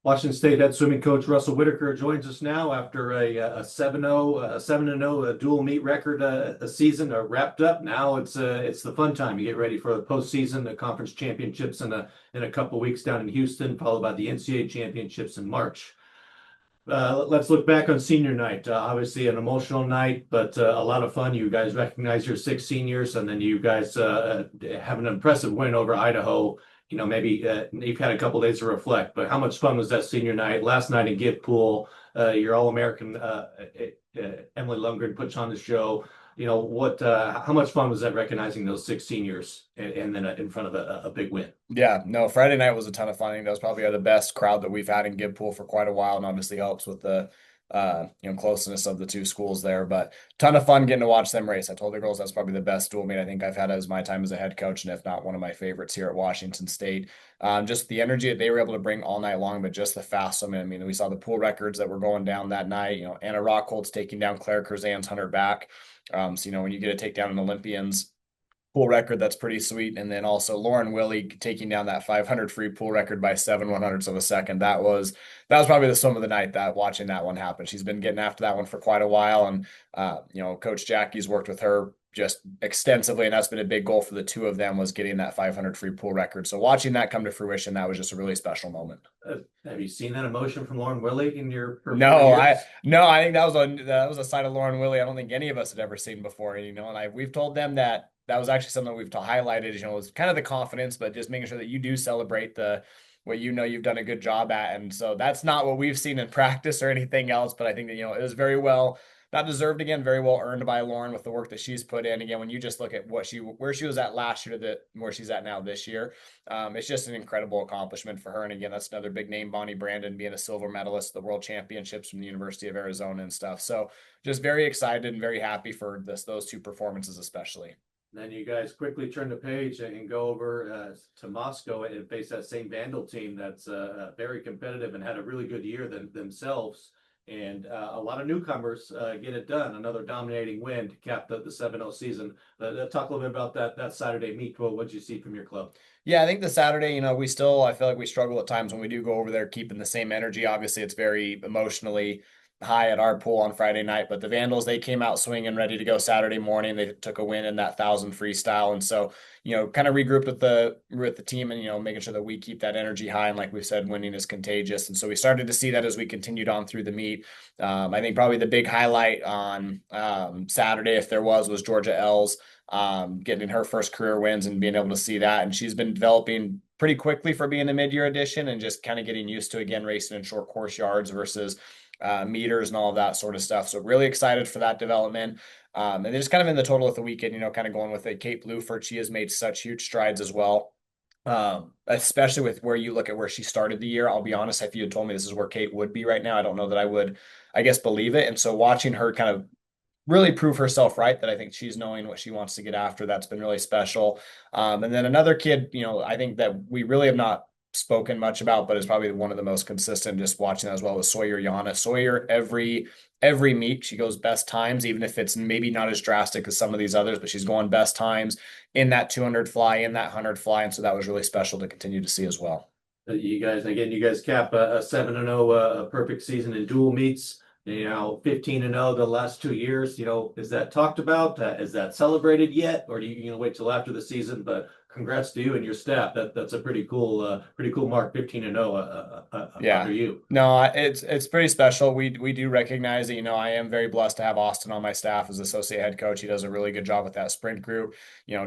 Washington State head swimming coach Russell Whitaker joins us now after a 7-0, 7-0 dual meet record a season wrapped up. Now it's the fun time. You get ready for the postseason, the conference championships in a couple weeks down in Houston, followed by the NCAA championships in March. Let's look back on senior night. Obviously, an emotional night, but a lot of fun. You guys recognize your six seniors, and then you guys have an impressive win over Idaho. Maybe you've had a couple days to reflect, but how much fun was that senior night? Last night in Gift Pool, your All-American Emily Lundgren puts on the show. How much fun was that recognizing those six seniors and then in front of a big win? Yeah, no, Friday night was a ton of fun. I think that was probably the best crowd that we've had in Gidpool for quite a while, and obviously helps with the closeness of the two schools there. But ton of fun getting to watch them race. I told the girls that's probably the best dual meet I think I've had as my time as a head coach, and if not one of my favorites here at Washington State. Just the energy that they were able to bring all night long, but just the fast swim. I mean, we saw the pool records that were going down that night. Anna Rockholtz taking down Claire Curzan's 100 back. When you get to take down an Olympian's pool record, that's pretty sweet. And then also Lauren Willie taking down that 500 free pool record by 7/100ths of a second. That was probably the swim of the night, that watching that one happen. She's been getting after that one for quite a while. And, Coach Jackie's worked with her just extensively. And that's been a big goal for the two of them, was getting that 500 free pool record. So watching that come to fruition, that was just a really special moment. Have you seen that emotion from Lauren Willie in her No, 4 years? I think that was a side of Lauren Willie I don't think any of us had ever seen before. And we've told them that was actually something we've highlighted. Was kind of the confidence, but just making sure that you do celebrate what you've done a good job at. And so that's not what we've seen in practice or anything else. But I think that it was very well, not deserved, again, very well earned by Lauren with the work that she's put in. Again, when you just look at where she was at last year to where she's at now this year, it's just an incredible accomplishment for her. And again, that's another big name, Bonnie Brandon, being a silver medalist at the World Championships from the University of Arizona and stuff. So just very excited and very happy for those two performances, especially. Then you guys quickly turn the page and go over to Moscow and face that same Vandal team that's very competitive and had a really good year themselves. And a lot of newcomers get it done. Another dominating win to cap the 7-0 season. Talk a little bit about that Saturday meet. What did you see from your club? Yeah, I think the Saturday, I feel like we struggle at times when we do go over there, keeping the same energy. Obviously, it's very emotionally high at our pool on Friday night, but the Vandals, they came out swinging, ready to go Saturday morning. They took a win in that 1,000 freestyle. And so, kind of regrouped with the team and, making sure that we keep that energy high. And like we said, winning is contagious. And so we started to see that as we continued on through the meet. I think probably the big highlight on Saturday, if there was Georgia Els getting her first career wins and being able to see that. And she's been developing pretty quickly for being a mid-year addition and just kind of getting used to, again, racing in short course yards versus meters and all of that sort of stuff. So really excited for that development. And then just kind of in the total of the weekend, kind of going with it. Kate Bluford, she has made such huge strides as well. Especially with where you look at where she started the year. I'll be honest, if you had told me this is where Kate would be right now, I don't know that I would, I guess, believe it. And so watching her kind of really prove herself right, that I think she's knowing what she wants to get after, that's been really special. And then another kid, I think that we really have not spoken much about, but is probably one of the most consistent, just watching that as well, with Sawyer Yana. Sawyer, every meet, she goes best times, even if it's maybe not as drastic as some of these others, but she's going best times in that 200 fly, in that 100 fly. And so that was really special to continue to see as well. You guys cap a 7-0 a perfect season in dual meets. 15-0 the last 2 years. Is that talked about? Is that celebrated yet, or do you wait till after the season? But congrats to you and your staff. That's a pretty cool mark. 15-0 Yeah. under you. No, it's pretty special. We do recognize that, I am very blessed to have Austin on my staff as associate head coach. He does a really good job with that sprint group.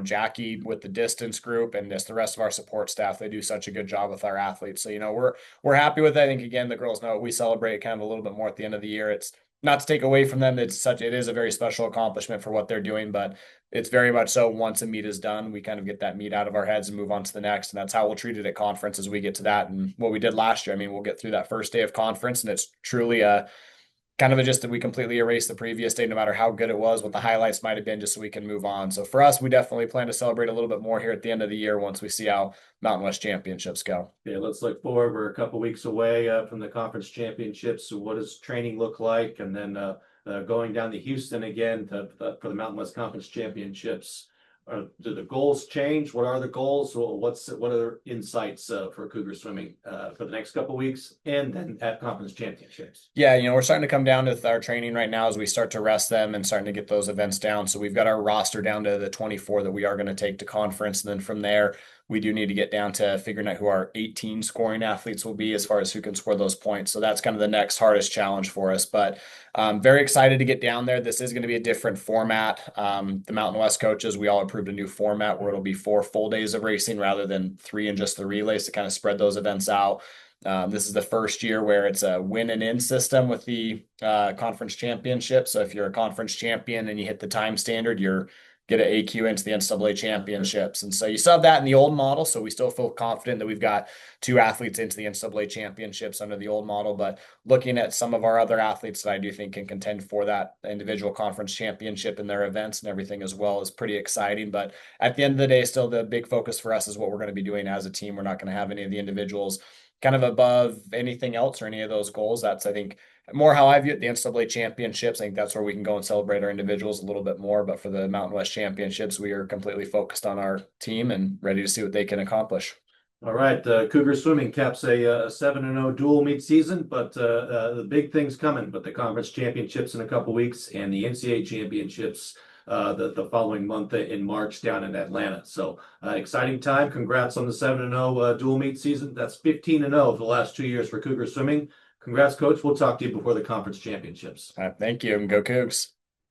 Jackie with the distance group, and just the rest of our support staff. They do such a good job with our athletes. So, we're happy with it. I think, again, the girls know we celebrate kind of a little bit more at the end of the year. It's not to take away from them. It is a very special accomplishment for what they're doing, but it's very much so once a meet is done, we kind of get that meet out of our heads and move on to the next. And that's how we'll treat it at conference as we get to that. And what we did last year, I mean, we'll get through that first day of conference, and it's truly a kind of just that we completely erase the previous day, no matter how good it was, what the highlights might have been, just so we can move on. So for us, we definitely plan to celebrate a little bit more here at the end of the year once we see how Mountain West Championships go. Yeah, let's look forward. We're a couple weeks away from the conference championships. So what does training look like? And then going down to Houston again for the Mountain West Conference Championships. Do the goals change? What are the goals? What are insights for Cougar swimming for the next couple of weeks and then at conference championships? Yeah, we're starting to come down to our training right now as we start to rest them and starting to get those events down. So we've got our roster down to the 24 that we are going to take to conference. And then from there, we do need to get down to figuring out who our 18 scoring athletes will be as far as who can score those points. So that's kind of the next hardest challenge for us. But very excited to get down there. This is going to be a different format. The Mountain West coaches, we all approved a new format where it'll be 4 full days of racing rather than 3 in just the relays to kind of spread those events out. This is the first year where it's a win and in system with the conference championship. So if you're a conference champion and you hit the time standard, you're get an AQ into the NCAA championships. And so you still have that in the old model. So we still feel confident that we've got 2 athletes into the NCAA championships under the old model. But looking at some of our other athletes that I do think can contend for that individual conference championship in their events and everything as well is pretty exciting. But at the end of the day, still the big focus for us is what we're going to be doing as a team. We're not going to have any of the individuals kind of above anything else or any of those goals. That's, I think, more how I view it. The NCAA championships, I think that's where we can go and celebrate our individuals a little bit more. But for the Mountain West championships, we are completely focused on our team and ready to see what they can accomplish. All right, Cougar swimming caps a 7-0 dual meet season, but the big thing's coming. But the conference championships in a couple weeks and the NCAA championships the following month in March down in Atlanta. So exciting time. Congrats on the 7-0 dual meet season. That's 15-0 for the last 2 years for Cougar swimming. Congrats, coach. We'll talk to you before the conference championships. Thank you, and go Cougs.